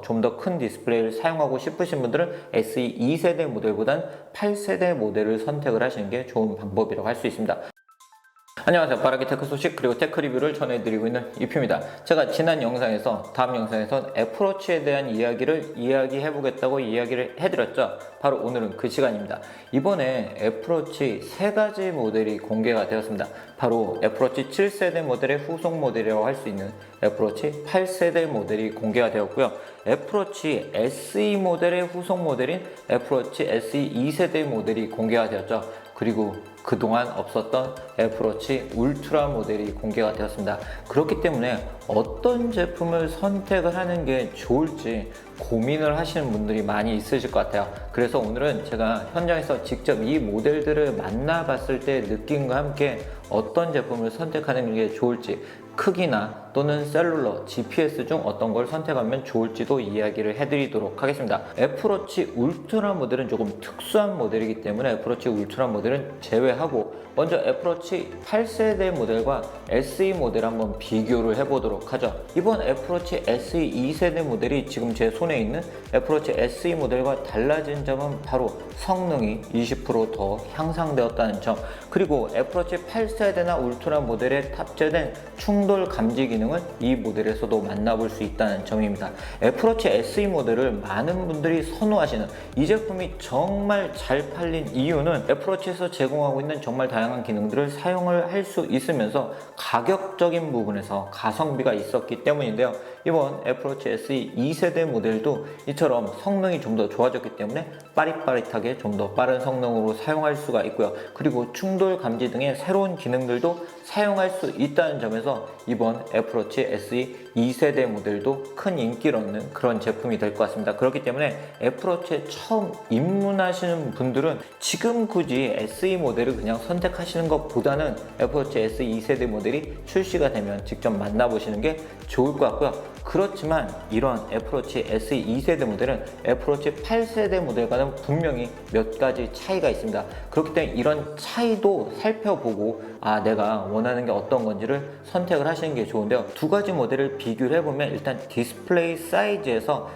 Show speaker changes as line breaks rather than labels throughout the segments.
좀 더 큰 디스플레이를 사용하고 싶으신 분들은 SE 2세대 모델보단 8세대 모델을 선택을 하시는 게 좋은 방법이라고 할 수 있습니다. 안녕하세요. 빠르게 테크 소식 그리고 테크 리뷰를 전해드리고 있는 이표입니다. 제가 지난 영상에서 다음 영상에서 애플워치에 대한 이야기를 이야기해보겠다고 이야기를 해드렸죠. 바로 오늘은 그 시간입니다. 이번에 애플워치 3가지 모델이 공개가 되었습니다. 바로 애플워치 7세대 모델의 후속 모델이라고 할 수 있는 애플워치 8세대 모델이 공개가 되었고요. 애플워치 SE 모델의 후속 모델인 애플워치 SE 2세대 모델이 공개가 되었죠. 그리고 그동안 없었던 애플워치 울트라 모델이 공개가 되었습니다. 그렇기 때문에 어떤 제품을 선택을 하는 게 좋을지 고민을 하시는 분들이 많이 있으실 것 같아요. 그래서 오늘은 제가 현장에서 직접 이 모델들을 만나봤을 때 느낌과 함께 어떤 제품을 선택하는 게 좋을지, 크기나 또는 셀룰러, GPS 중 어떤 걸 선택하면 좋을지도 이야기를 해드리도록 하겠습니다. 애플워치 울트라 모델은 조금 특수한 모델이기 때문에 애플워치 울트라 모델은 제외하고 먼저 애플워치 8세대 모델과 SE 모델 한번 비교를 해보도록 하죠. 이번 애플워치 SE 2세대 모델이 지금 제 손에 있는 애플워치 SE 모델과 달라진 점은 바로 성능이 20% 더 향상되었다는 점, 그리고 애플워치 8세대나 울트라 모델에 탑재된 충돌 감지 기능을 이 모델에서도 만나볼 수 있다는 점입니다. 애플워치 SE 모델을 많은 분들이 선호하시는, 이 제품이 정말 잘 팔린 이유는 애플워치에서 제공하고 있는 정말 다양한 기능들을 사용을 할 수 있으면서 가격적인 부분에서 가성비가 있었기 때문인데요. 이번 애플워치 SE 2세대 모델도 이처럼 성능이 좀 더 좋아졌기 때문에 빠릿빠릿하게 좀 더 빠른 성능으로 사용할 수가 있고요. 그리고 충돌 감지 등의 새로운 기능들도 사용할 수 있다는 점에서 이번 애플워치 SE 2세대 모델도 큰 인기를 얻는 그런 제품이 될 것 같습니다. 그렇기 때문에 애플워치에 처음 입문하시는 분들은 지금 굳이 SE 모델을 그냥 선택하시는 것보다는 애플워치 SE 2세대 모델이 출시가 되면 직접 만나보시는 게 좋을 것 같고요. 그렇지만 이런 애플워치 SE 2세대 모델은 애플워치 8세대 모델과는 분명히 몇 가지 차이가 있습니다. 그렇기 때문에 이런 차이도 살펴보고 내가 원하는 게 어떤 건지를 선택을 하시는 게 좋은데요. 두 가지 모델을 비교를 해보면 일단 디스플레이 사이즈에서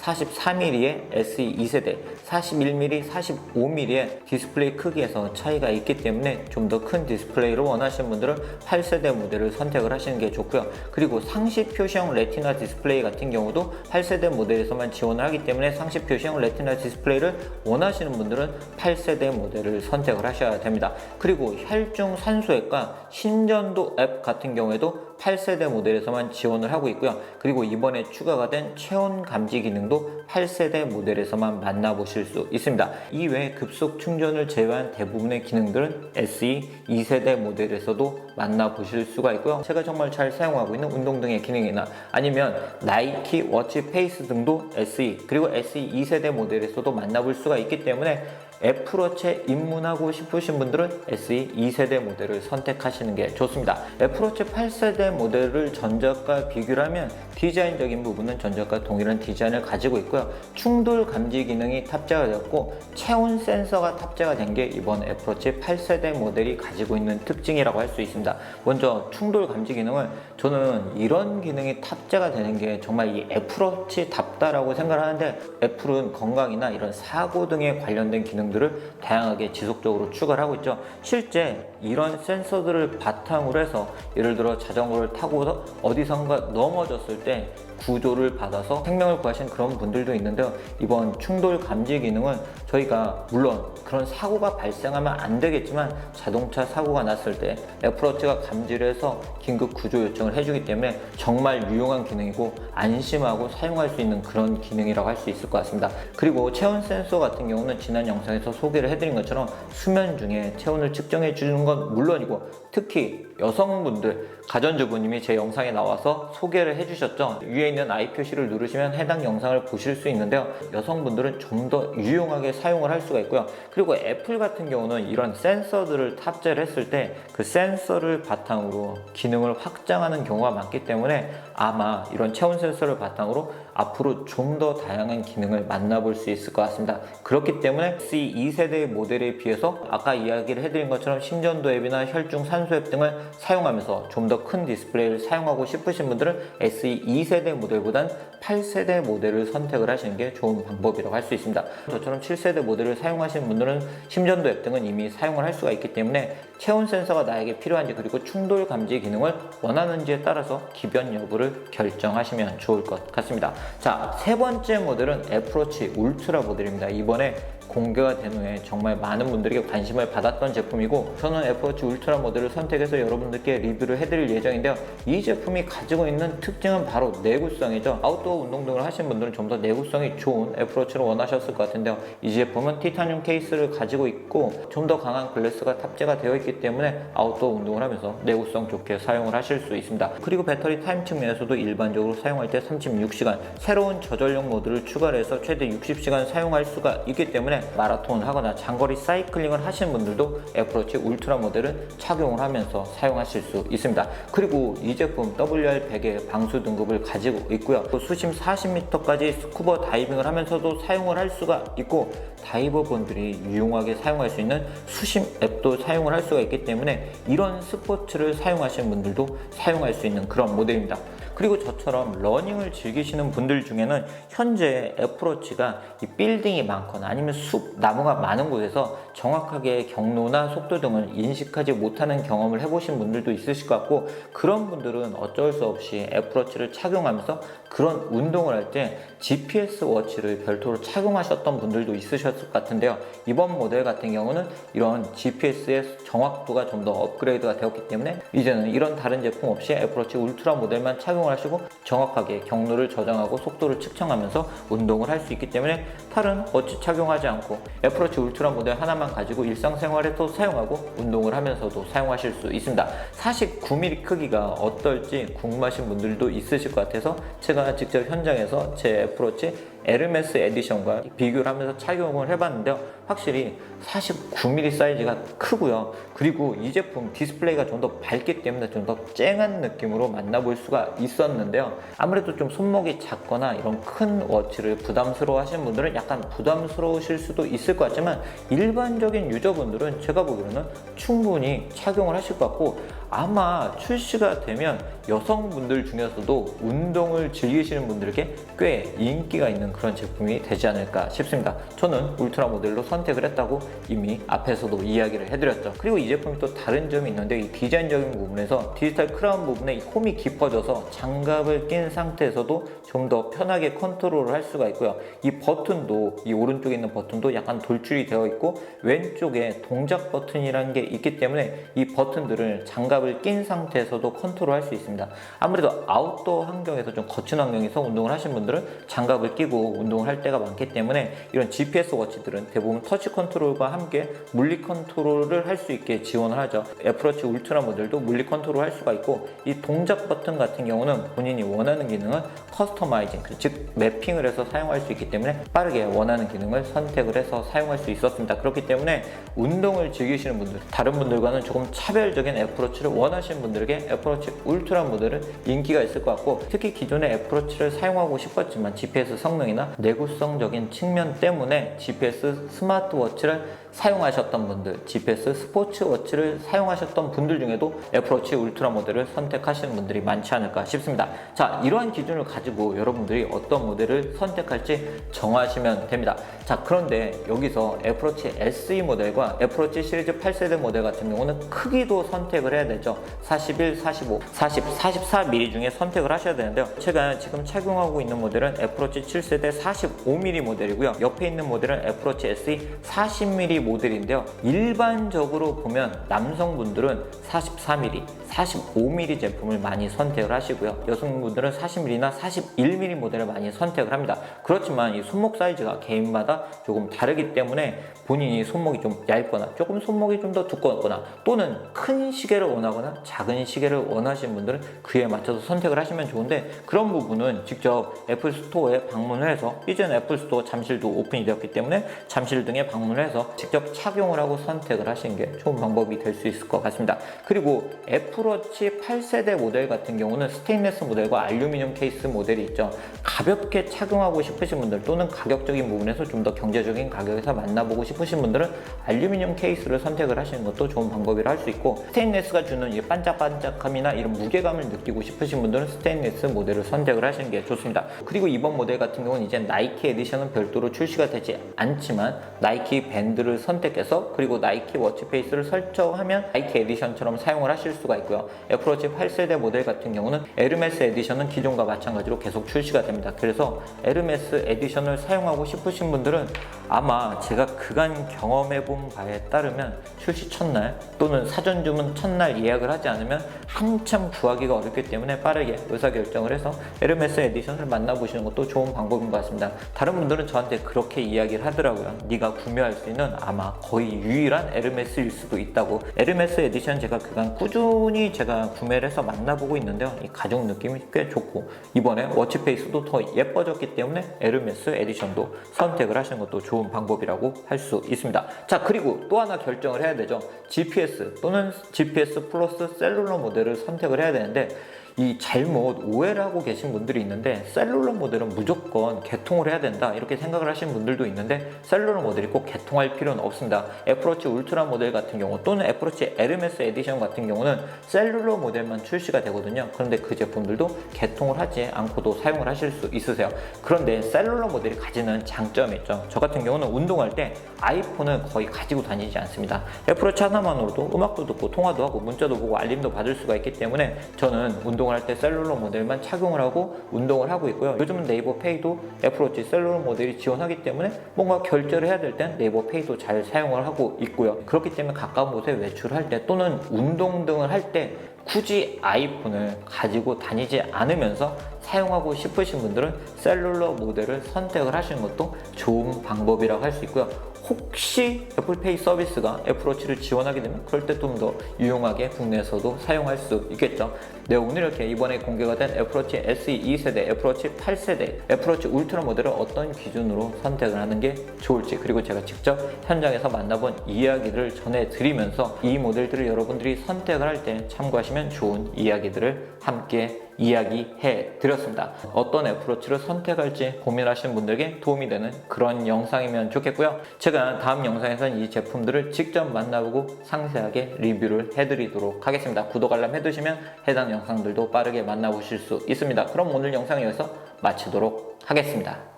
44mm의 SE 2세대, 41mm, 45mm의 디스플레이 크기에서 차이가 있기 때문에 좀 더 큰 디스플레이를 원하시는 분들은 8세대 모델을 선택을 하시는 게 좋고요. 그리고 상시 표시형 레티나 디스플레이 같은 경우도 8세대 모델에서만 지원을 하기 때문에 상시 표시형 레티나 디스플레이를 원하시는 분들은 8세대 모델을 선택을 하셔야 됩니다. 그리고 혈중 산소액과 신전도 앱 같은 경우에도 8세대 모델에서만 지원을 하고 있고요. 그리고 이번에 추가가 된 체온 감지 기능도 8세대 모델에서만 만나보실 수 있습니다. 이외에 급속 충전을 제외한 대부분의 기능들은 SE 2세대 모델에서도 만나보실 수가 있고요. 제가 정말 잘 사용하고 있는 운동 등의 기능이나 아니면 나이키 워치 페이스 등도 SE 그리고 SE 2세대 모델에서도 만나볼 수가 있기 때문에 애플워치에 입문하고 싶으신 분들은 SE 2세대 모델을 선택하시는 게 좋습니다. 애플워치 8세대 모델을 전작과 비교를 하면 디자인적인 부분은 전작과 동일한 디자인을 가지고 있고요. 충돌 감지 기능이 탑재가 되었고 체온 센서가 탑재가 된 게 이번 애플워치 8세대 모델이 가지고 있는 특징이라고 할 수 있습니다. 먼저 충돌 감지 기능을, 저는 이런 기능이 탑재가 되는 게 정말 이 애플워치답다라고 생각을 하는데, 애플은 건강이나 이런 사고 등에 관련된 기능들을 다양하게 지속적으로 추가를 하고 있죠. 실제 이런 센서들을 바탕으로 해서 예를 들어 자전거를 타고서 어디선가 넘어졌을 때 구조를 받아서 생명을 구하신 그런 분들도 있는데요. 이번 충돌 감지 기능은 저희가 물론 그런 사고가 발생하면 안 되겠지만 자동차 사고가 났을 때 애플워치가 감지를 해서 긴급 구조 요청을 해주기 때문에 정말 유용한 기능이고 안심하고 사용할 수 있는 그런 기능이라고 할 수 있을 것 같습니다. 그리고 체온 센서 같은 경우는 지난 영상에서 소개를 해드린 것처럼 수면 중에 체온을 측정해 주는 건 물론이고, 특히 여성분들, 가전주부님이 제 영상에 나와서 소개를 해주셨죠. 위에 있는 I 표시를 누르시면 해당 영상을 보실 수 있는데요. 여성분들은 좀 더 유용하게 사용을 할 수가 있고요. 그리고 애플 같은 경우는 이런 센서들을 탑재를 했을 때 그 센서를 바탕으로 기능을 확장하는 경우가 많기 때문에 아마 이런 체온 센서를 바탕으로 앞으로 좀 더 다양한 기능을 만나볼 수 있을 것 같습니다. 그렇기 때문에 SE 2세대의 모델에 비해서 아까 이야기를 해드린 것처럼 심전도 앱이나 혈중 산소 앱 등을 사용하면서 좀 더 큰 디스플레이를 사용하고 싶으신 분들은 SE 2세대 모델보단 8세대 모델을 선택을 하시는 게 좋은 방법이라고 할 수 있습니다. 저처럼 7세대 모델을 사용하시는 분들은 심전도 앱 등은 이미 사용을 할 수가 있기 때문에 체온 센서가 나에게 필요한지 그리고 충돌 감지 기능을 원하는지에 따라서 기변 여부를 결정하시면 좋을 것 같습니다. 자, 세 번째 모델은 애플워치 울트라 모델입니다. 이번에 공개가 된 후에 정말 많은 분들에게 관심을 받았던 제품이고, 저는 애플워치 울트라 모델을 선택해서 여러분들께 리뷰를 해드릴 예정인데요. 이 제품이 가지고 있는 특징은 바로 내구성이죠. 아웃도어 운동 등을 하신 분들은 좀 더 내구성이 좋은 애플워치를 원하셨을 것 같은데요. 이 제품은 티타늄 케이스를 가지고 있고 좀 더 강한 글래스가 탑재가 되어 있기 때문에 아웃도어 운동을 하면서 내구성 좋게 사용을 하실 수 있습니다. 그리고 배터리 타임 측면에서도 일반적으로 사용할 때 36시간, 새로운 저전력 모드를 추가를 해서 최대 60시간 사용할 수가 있기 때문에 마라톤을 하거나 장거리 사이클링을 하시는 분들도 애플워치 울트라 모델을 착용을 하면서 사용하실 수 있습니다. 그리고 이 제품 WR100의 방수 등급을 가지고 있고요. 또 수심 40m까지 스쿠버 다이빙을 하면서도 사용을 할 수가 있고, 다이버 분들이 유용하게 사용할 수 있는 수심 앱도 사용을 할 수가 있기 때문에 이런 스포츠를 사용하시는 분들도 사용할 수 있는 그런 모델입니다. 그리고 저처럼 러닝을 즐기시는 분들 중에는 현재 애플워치가 이 빌딩이 많거나 아니면 숲, 나무가 많은 곳에서 정확하게 경로나 속도 등을 인식하지 못하는 경험을 해보신 분들도 있으실 것 같고, 그런 분들은 어쩔 수 없이 애플워치를 착용하면서 그런 운동을 할 때 GPS 워치를 별도로 착용하셨던 분들도 있으셨을 것 같은데요. 이번 모델 같은 경우는 이런 GPS의 정확도가 좀 더 업그레이드가 되었기 때문에 이제는 이런 다른 제품 없이 애플워치 울트라 모델만 착용을 하시고 정확하게 경로를 저장하고 속도를 측정하면서 운동을 할 수 있기 때문에 다른 워치 착용하지 않고 애플워치 울트라 모델 하나만 가지고 일상생활에도 사용하고 운동을 하면서도 사용하실 수 있습니다. 49mm 크기가 어떨지 궁금하신 분들도 있으실 것 같아서 제가 직접 현장에서 제 애플워치 에르메스 에디션과 비교를 하면서 착용을 해봤는데요. 확실히 49mm 사이즈가 크고요. 그리고 이 제품 디스플레이가 좀 더 밝기 때문에 좀 더 쨍한 느낌으로 만나볼 수가 있었는데요. 아무래도 좀 손목이 작거나 이런 큰 워치를 부담스러워 하시는 분들은 약간 부담스러우실 수도 있을 것 같지만, 일반적인 유저분들은 제가 보기로는 충분히 착용을 하실 것 같고, 아마 출시가 되면 여성분들 중에서도 운동을 즐기시는 분들에게 꽤 인기가 있는 그런 제품이 되지 않을까 싶습니다. 저는 울트라 모델로 선택을 했다고 이미 앞에서도 이야기를 해드렸죠. 그리고 이 제품이 또 다른 점이 있는데, 이 디자인적인 부분에서 디지털 크라운 부분에 이 홈이 깊어져서 장갑을 낀 상태에서도 좀 더 편하게 컨트롤을 할 수가 있고요. 이 버튼도, 이 오른쪽에 있는 버튼도 약간 돌출이 되어 있고 왼쪽에 동작 버튼이라는 게 있기 때문에 이 버튼들을 장갑을 낀 상태에서도 컨트롤할 수 있습니다. 아무래도 아웃도어 환경에서 좀 거친 환경에서 운동을 하신 분들은 장갑을 끼고 운동을 할 때가 많기 때문에 이런 GPS 워치들은 대부분 터치 컨트롤과 함께 물리 컨트롤을 할 수 있게 지원을 하죠. 애플워치 울트라 모델도 물리 컨트롤 할 수가 있고, 이 동작 버튼 같은 경우는 본인이 원하는 기능을 커스터마이징, 즉 매핑을 해서 사용할 수 있기 때문에 빠르게 원하는 기능을 선택을 해서 사용할 수 있었습니다. 그렇기 때문에 운동을 즐기시는 분들, 다른 분들과는 조금 차별적인 애플워치를 원하시는 분들에게 애플워치 울트라 모델은 인기가 있을 것 같고, 특히 기존의 애플워치를 사용하고 싶었지만 GPS 성능이나 내구성적인 측면 때문에 GPS 스마트워치를 사용하셨던 분들, GPS 스포츠워치를 사용하셨던 분들 중에도 애플워치 울트라 모델을 선택하시는 분들이 많지 않을까 싶습니다. 자, 이러한 기준을 가지고 여러분들이 어떤 모델을 선택할지 정하시면 됩니다. 자, 그런데 여기서 애플워치 SE 모델과 애플워치 시리즈 8세대 모델 같은 경우는 크기도 선택을 해야 되죠. 41, 45, 40, 44mm 중에 선택을 하셔야 되는데요. 제가 지금 착용하고 있는 모델은 애플워치 7세대 45mm 모델이고요. 옆에 있는 모델은 애플워치 SE 40mm 모델인데요. 일반적으로 보면 남성분들은 44mm, 45mm 제품을 많이 선택을 하시고요. 여성분들은 40mm나 41mm 모델을 많이 선택을 합니다. 그렇지만 이 손목 사이즈가 개인마다 조금 다르기 때문에 본인이 손목이 좀 얇거나 조금 손목이 좀 더 두꺼웠거나 또는 큰 시계를 원하거나 작은 시계를 원하시는 분들은 그에 맞춰서 선택을 하시면 좋은데, 그런 부분은 직접 애플 스토어에 방문을 해서, 이제는 애플 스토어 잠실도 오픈이 되었기 때문에 잠실 등에 방문을 해서 직접 착용을 하고 선택을 하시는 게 좋은 방법이 될 수 있을 것 같습니다. 그리고 애플워치 8세대 모델 같은 경우는 스테인리스 모델과 알루미늄 케이스 모델이 있죠. 가볍게 착용하고 싶으신 분들 또는 가격적인 부분에서 좀 더 경제적인 가격에서 만나보고 싶으신 분들은 알루미늄 케이스를 선택을 하시는 것도 좋은 방법이라 할 수 있고, 스테인리스가 주는 이 반짝반짝함이나 이런 무게감을 느끼고 싶으신 분들은 스테인리스 모델을 선택을 하시는 게 좋습니다. 그리고 이번 모델 같은 경우는 이제 나이키 에디션은 별도로 출시가 되지 않지만 나이키 밴드를 선택해서 그리고 나이키 워치페이스를 설정하면 나이키 에디션처럼 사용을 하실 수가 있고요. 애플워치 8세대 모델 같은 경우는 에르메스 에디션은 기존과 마찬가지로 계속 출시가 됩니다. 그래서 에르메스 에디션을 사용하고 싶으신 분들은 아마 제가 그간 경험해본 바에 따르면 출시 첫날 또는 사전 주문 첫날 예약을 하지 않으면 한참 구하기가 어렵기 때문에 빠르게 의사결정을 해서 에르메스 에디션을 만나보시는 것도 좋은 방법인 것 같습니다. 다른 분들은 저한테 그렇게 이야기를 하더라고요. 네가 구매할 수 있는 아마 거의 유일한 에르메스일 수도 있다고. 에르메스 에디션 제가 그간 꾸준히 제가 구매를 해서 만나보고 있는데요. 이 가죽 느낌이 꽤 좋고 이번에 워치페이스도 더 예뻐졌기 때문에 에르메스 에디션도 선택을 하시는 것도 좋은 방법이라고 할 수 있습니다. 자, 그리고 또 하나 결정을 해야 되죠. GPS 또는 GPS 플러스 셀룰러 모델을 선택을 해야 되는데, 이 잘못 오해를 하고 계신 분들이 있는데 셀룰러 모델은 무조건 개통을 해야 된다 이렇게 생각을 하시는 분들도 있는데, 셀룰러 모델이 꼭 개통할 필요는 없습니다. 애플워치 울트라 모델 같은 경우 또는 애플워치 에르메스 에디션 같은 경우는 셀룰러 모델만 출시가 되거든요. 그런데 그 제품들도 개통을 하지 않고도 사용을 하실 수 있으세요. 그런데 셀룰러 모델이 가지는 장점이 있죠. 저 같은 경우는 운동할 때 아이폰을 거의 가지고 다니지 않습니다. 애플워치 하나만으로도 음악도 듣고 통화도 하고 문자도 보고 알림도 받을 수가 있기 때문에 저는 운동을 할 때 셀룰러 모델만 착용을 하고 운동을 하고 있고요. 요즘은 네이버 페이도 애플워치 셀룰러 모델이 지원하기 때문에 뭔가 결제를 해야 될 땐 네이버 페이도 잘 사용을 하고 있고요. 그렇기 때문에 가까운 곳에 외출할 때 또는 운동 등을 할 때 굳이 아이폰을 가지고 다니지 않으면서 사용하고 싶으신 분들은 셀룰러 모델을 선택을 하시는 것도 좋은 방법이라고 할 수 있고요. 혹시 애플페이 서비스가 애플워치를 지원하게 되면 그럴 때 좀 더 유용하게 국내에서도 사용할 수 있겠죠. 네, 오늘 이렇게 이번에 공개가 된 애플워치 SE 2세대, 애플워치 8세대, 애플워치 울트라 모델을 어떤 기준으로 선택을 하는 게 좋을지, 그리고 제가 직접 현장에서 만나본 이야기를 전해드리면서 이 모델들을 여러분들이 선택을 할 때 참고하시면 좋은 이야기들을 함께 이야기해 드렸습니다. 어떤 애플워치를 선택할지 고민하시는 분들에게 도움이 되는 그런 영상이면 좋겠고요. 제가 다음 영상에서는 이 제품들을 직접 만나보고 상세하게 리뷰를 해드리도록 하겠습니다. 구독 알람 해두시면 해당 영상들도 빠르게 만나보실 수 있습니다. 그럼 오늘 영상 여기서 마치도록 하겠습니다.